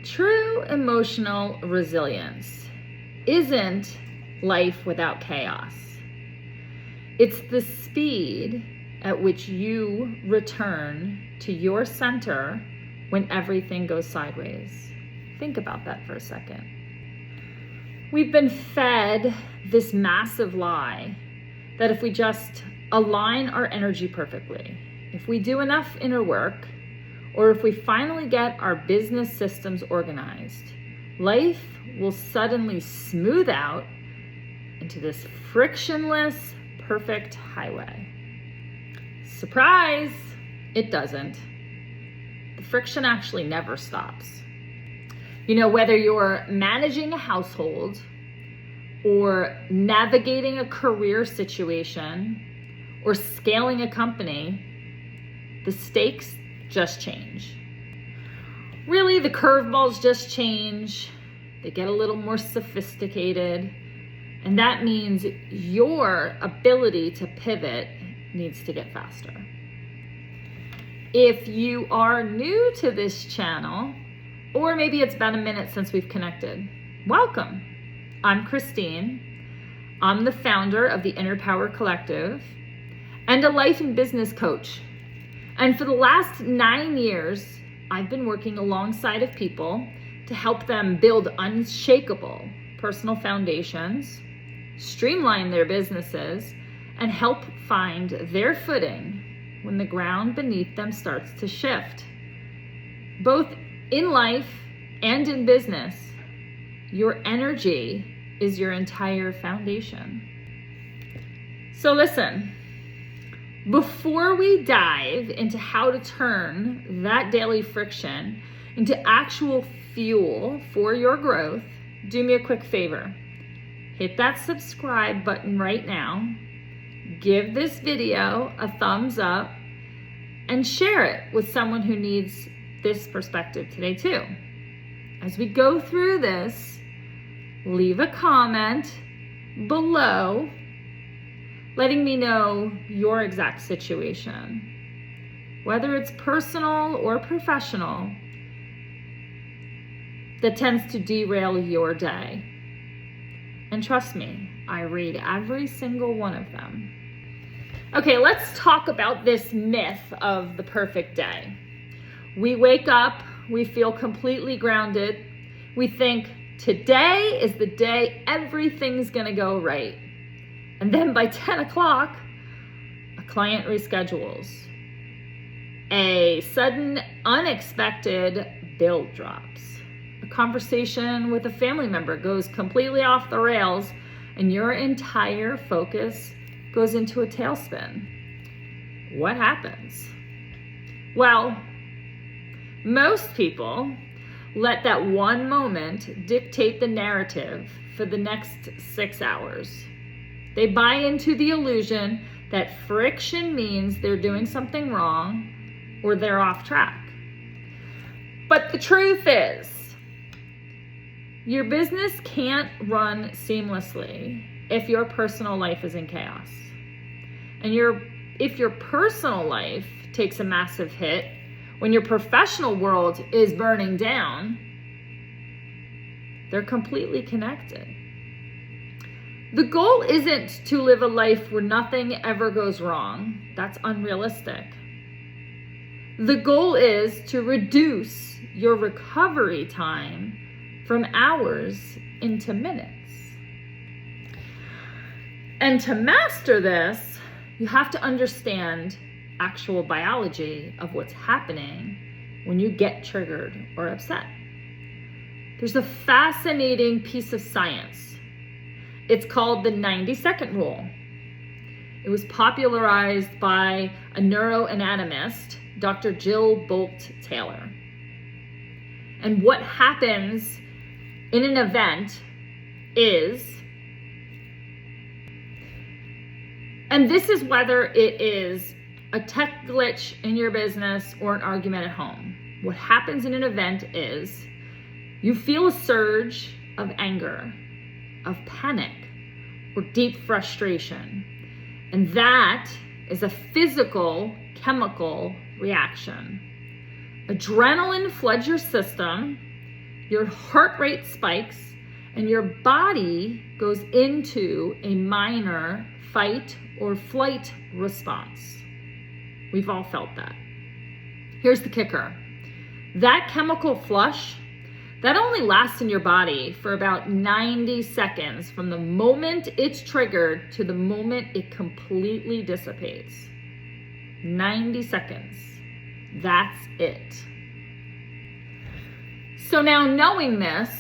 True emotional resilience isn't life without chaos. It's the speed at which you return to your center when everything goes sideways. Think about that for a second. We've been fed this massive lie that if we just align our energy perfectly, if we do enough inner work, or if we finally get our business systems organized, life will suddenly smooth out into this frictionless, perfect highway. Surprise, it doesn't. The friction actually never stops. You know, whether you're managing a household or navigating a career situation or scaling a company, the stakes just change. Really, the curveballs just change. They get a little more sophisticated. And that means your ability to pivot needs to get faster. If you are new to this channel, or maybe it's been a minute since we've connected, welcome. I'm Christine. I'm the founder of the Inner Power Collective and a life and business coach. And for the last 9 years, I've been working alongside of people to help them build unshakable personal foundations, streamline their businesses, and help find their footing when the ground beneath them starts to shift. Both in life and in business, your energy is your entire foundation. So listen, before we dive into how to turn that daily friction into actual fuel for your growth, do me a quick favor. Hit that subscribe button right now, give this video a thumbs up, and share it with someone who needs this perspective today too. As we go through this, leave a comment below letting me know your exact situation, whether it's personal or professional, that tends to derail your day. And trust me, I read every single one of them. Okay, let's talk about this myth of the perfect day. We wake up, we feel completely grounded. We think today is the day everything's gonna go right. And then by 10 o'clock, a client reschedules. A sudden, unexpected bill drops. A conversation with a family member goes completely off the rails, and your entire focus goes into a tailspin. What happens? Well, most people let that one moment dictate the narrative for the next 6 hours. They buy into the illusion that friction means they're doing something wrong or they're off track. But the truth is, your business can't run seamlessly if your personal life is in chaos. And if your personal life takes a massive hit when your professional world is burning down, they're completely connected. The goal isn't to live a life where nothing ever goes wrong. That's unrealistic. The goal is to reduce your recovery time from hours into minutes. And to master this, you have to understand actual biology of what's happening when you get triggered or upset. There's a fascinating piece of science. It's called the 90-second rule. It was popularized by a neuroanatomist, Dr. Jill Bolt Taylor. And what happens in an event is, and this is whether it is a tech glitch in your business or an argument at home. What happens in an event is you feel a surge of anger, of panic, or deep frustration. And that is a physical, chemical reaction. Adrenaline floods your system, your heart rate spikes, and your body goes into a minor fight or flight response. We've all felt that. Here's the kicker. That chemical flush, that only lasts in your body for about 90 seconds from the moment it's triggered to the moment it completely dissipates. 90 seconds. That's it. So now, knowing this,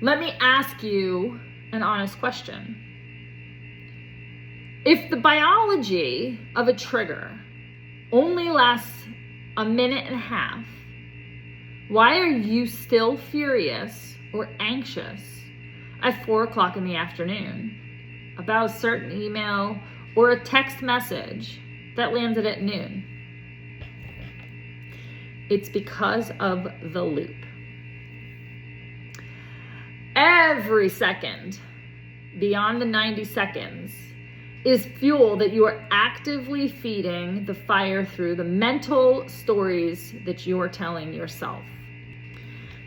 let me ask you an honest question. If the biology of a trigger only lasts a minute and a half, why are you still furious or anxious at 4 o'clock in the afternoon about a certain email or a text message that landed at noon? It's because of the loop. Every second beyond the 90 seconds is fuel that you are actively feeding the fire through the mental stories that you are telling yourself.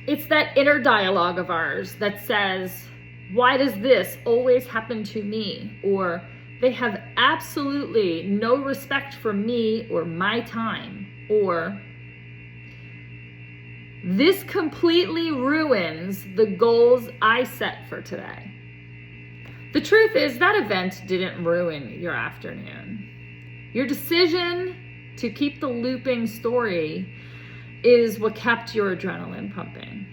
It's that inner dialogue of ours that says, why does this always happen to me? Or they have absolutely no respect for me or my time. Or this completely ruins the goals I set for today. The truth is that event didn't ruin your afternoon. Your decision to keep the looping story is what kept your adrenaline pumping.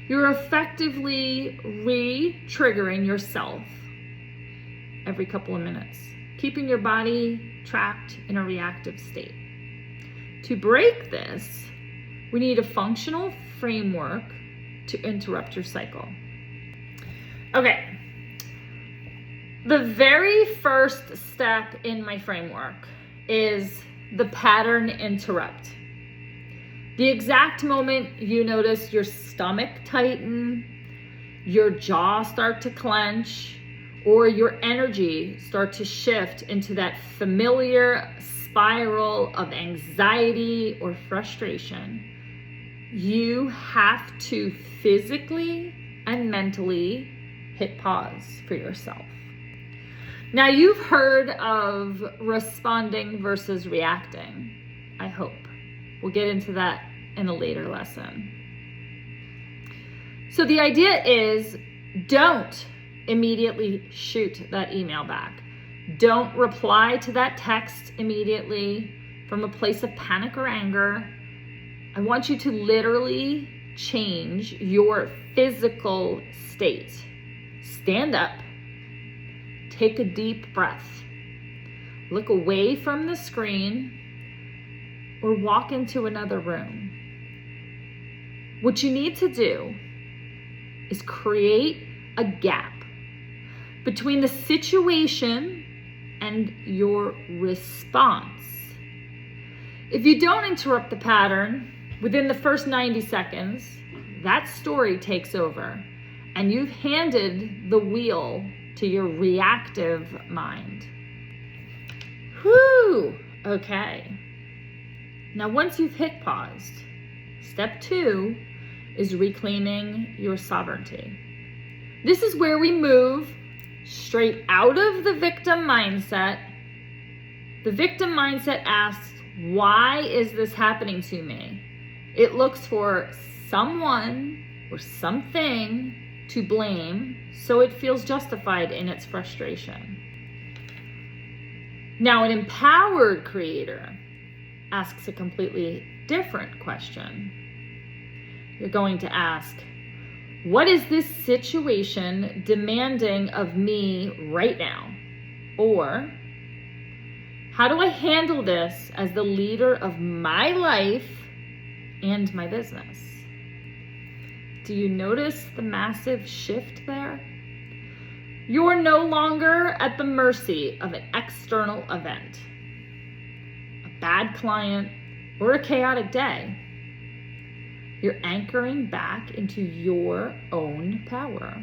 You're effectively re-triggering yourself every couple of minutes, keeping your body trapped in a reactive state. To break this, we need a functional framework to interrupt your cycle. Okay. The very first step in my framework is the pattern interrupt. The exact moment you notice your stomach tighten, your jaw start to clench, or your energy start to shift into that familiar spiral of anxiety or frustration, you have to physically and mentally hit pause for yourself. Now, you've heard of responding versus reacting, I hope. We'll get into that in a later lesson. So the idea is, don't immediately shoot that email back. Don't reply to that text immediately from a place of panic or anger. I want you to literally change your physical state. Stand up. Take a deep breath. Look away from the screen or walk into another room. What you need to do is create a gap between the situation and your response. If you don't interrupt the pattern within the first 90 seconds, that story takes over and you've handed the wheel to your reactive mind. Whew, okay. Now, once you've hit pause, step 2 is reclaiming your sovereignty. This is where we move straight out of the victim mindset. The victim mindset asks, why is this happening to me? It looks for someone or something to blame, so it feels justified in its frustration. Now, an empowered creator asks a completely different question. You're going to ask, what is this situation demanding of me right now? Or, how do I handle this as the leader of my life and my business? Do you notice the massive shift there? You're no longer at the mercy of an external event, a bad client, or a chaotic day. You're anchoring back into your own power.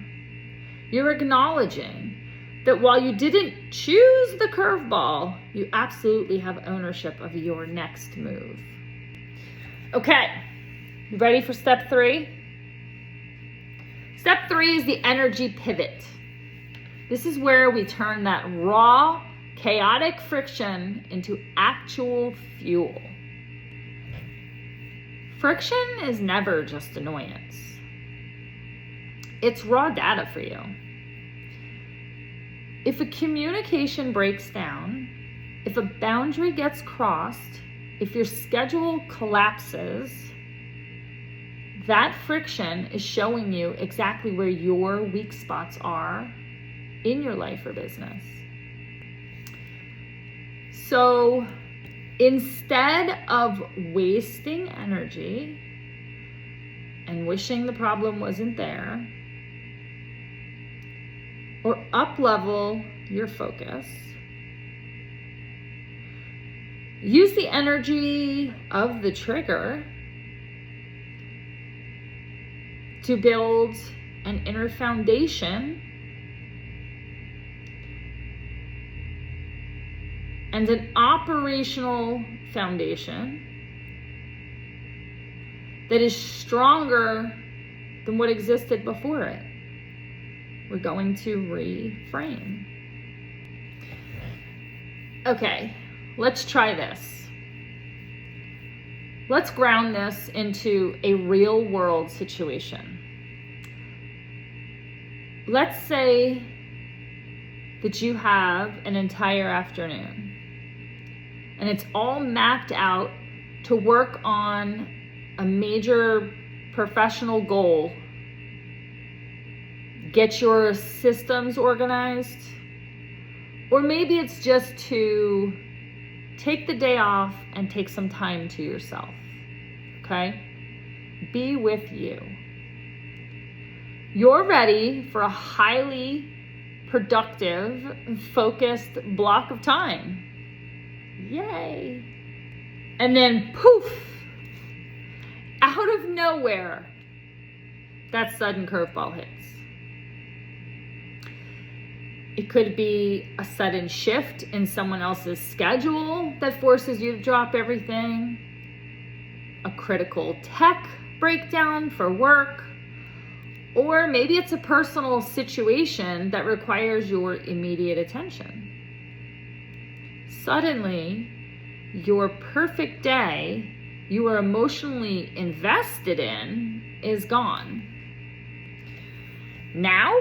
You're acknowledging that while you didn't choose the curveball, you absolutely have ownership of your next move. Okay, you ready for step 3? Step 3 is the energy pivot. This is where we turn that raw, chaotic friction into actual fuel. Friction is never just annoyance. It's raw data for you. If a communication breaks down, if a boundary gets crossed, if your schedule collapses, that friction is showing you exactly where your weak spots are in your life or business. So instead of wasting energy and wishing the problem wasn't there, or up-level your focus, use the energy of the trigger to build an inner foundation and an operational foundation that is stronger than what existed before it. We're going to reframe. Okay, let's try this. Let's ground this into a real world situation. Let's say that you have an entire afternoon and it's all mapped out to work on a major professional goal. Get your systems organized, or maybe it's just to take the day off and take some time to yourself, okay? Be with you. You're ready for a highly productive, focused block of time. Yay. And then poof, out of nowhere, that sudden curveball hits. It could be a sudden shift in someone else's schedule that forces you to drop everything, a critical tech breakdown for work, or maybe it's a personal situation that requires your immediate attention. Suddenly, your perfect day you were emotionally invested in is gone. Now,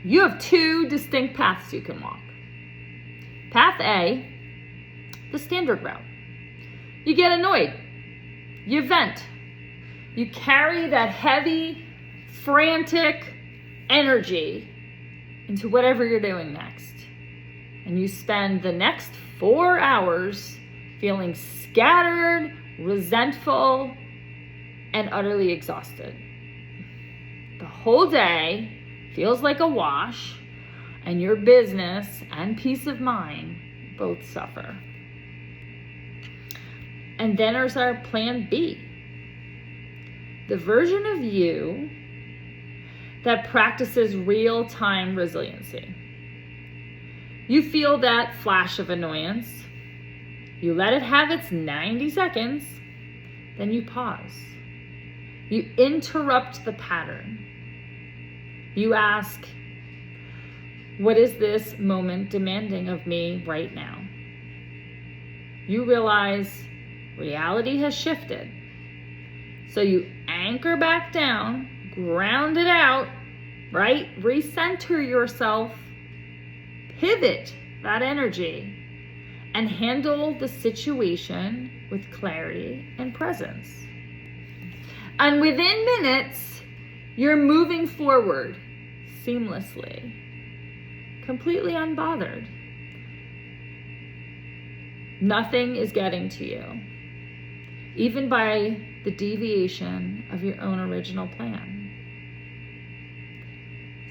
you have two distinct paths you can walk. Path A, the standard route. You get annoyed. You vent. You carry that heavy, frantic energy into whatever you're doing next. And you spend the next 4 hours feeling scattered, resentful, and utterly exhausted. The whole day feels like a wash, and your business and peace of mind both suffer. And then there's our plan B. The version of you that practices real-time resiliency. You feel that flash of annoyance. You let it have its 90 seconds, then you pause. You interrupt the pattern. You ask, what is this moment demanding of me right now? You realize reality has shifted. So you anchor back down, ground it out, right? Recenter yourself, pivot that energy, and handle the situation with clarity and presence. And within minutes, you're moving forward seamlessly, completely unbothered. Nothing is getting to you, even by the deviation of your own original plan.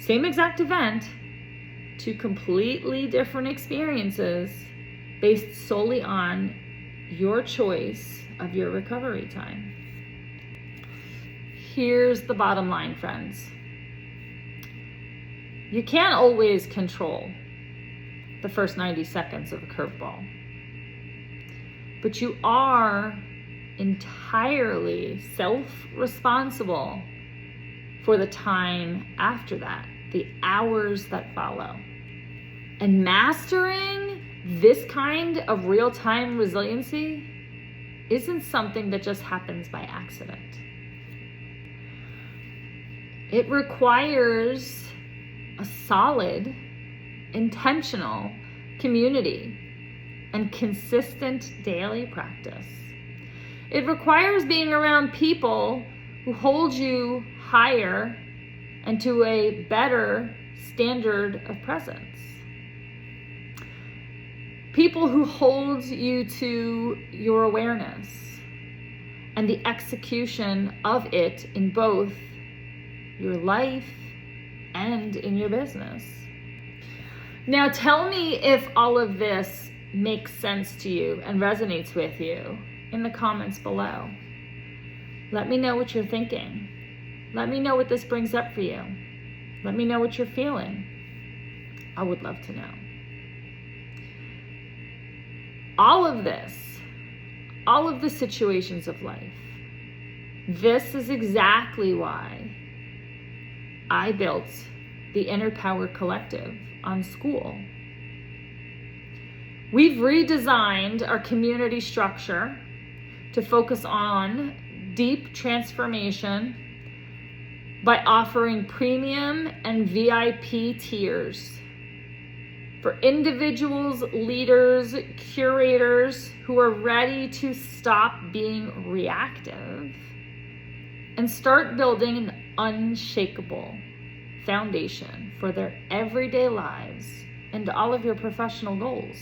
Same exact event, two completely different experiences based solely on your choice of your recovery time. Here's the bottom line, friends. You can't always control the first 90 seconds of a curveball, but you are entirely self-responsible for the time after that, the hours that follow. And mastering this kind of real-time resiliency isn't something that just happens by accident. It requires a solid, intentional community and consistent daily practice. It requires being around people who hold you higher and to a better standard of presence. People who hold you to your awareness and the execution of it in both your life and in your business. Now tell me if all of this makes sense to you and resonates with you in the comments below. Let me know what you're thinking. Let me know what this brings up for you. Let me know what you're feeling. I would love to know. All of this, all of the situations of life, this is exactly why I built the Inner Power Collective on School. We've redesigned our community structure to focus on deep transformation by offering premium and VIP tiers for individuals, leaders, curators who are ready to stop being reactive and start building an unshakable foundation for their everyday lives and all of your professional goals.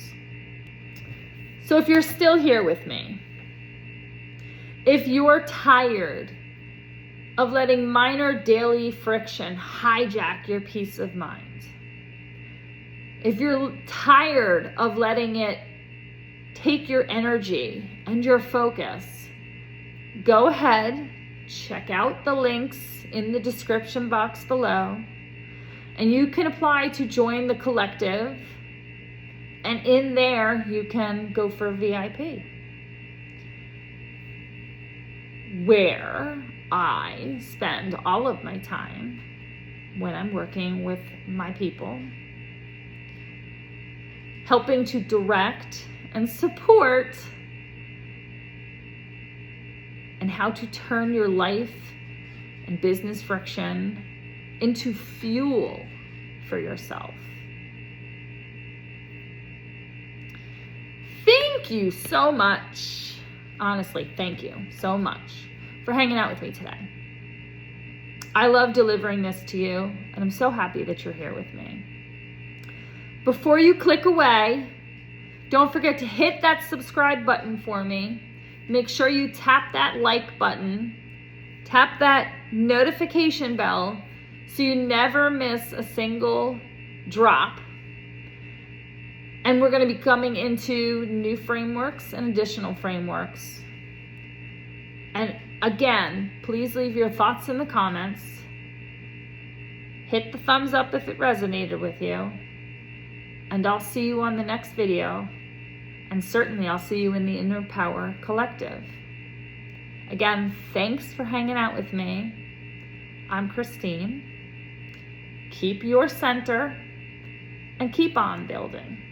So if you're still here with me, if you're tired of letting minor daily friction hijack your peace of mind, if you're tired of letting it take your energy and your focus, go ahead, check out the links in the description box below, and you can apply to join the collective, and in there you can go for VIP, where I spend all of my time when I'm working with my people, helping to direct and support and how to turn your life and business friction into fuel for yourself. Thank you so much. Honestly, thank you so much for hanging out with me today. I love delivering this to you, and I'm so happy that you're here with me. Before you click away, don't forget to hit that subscribe button for me. Make sure you tap that like button, tap that notification bell so you never miss a single drop. And we're going to be coming into new frameworks and additional frameworks. And again, please leave your thoughts in the comments. Hit the thumbs up if it resonated with you. And I'll see you on the next video. And certainly I'll see you in the Inner Power Collective. Again, thanks for hanging out with me. I'm Christine. Keep your center and keep on building.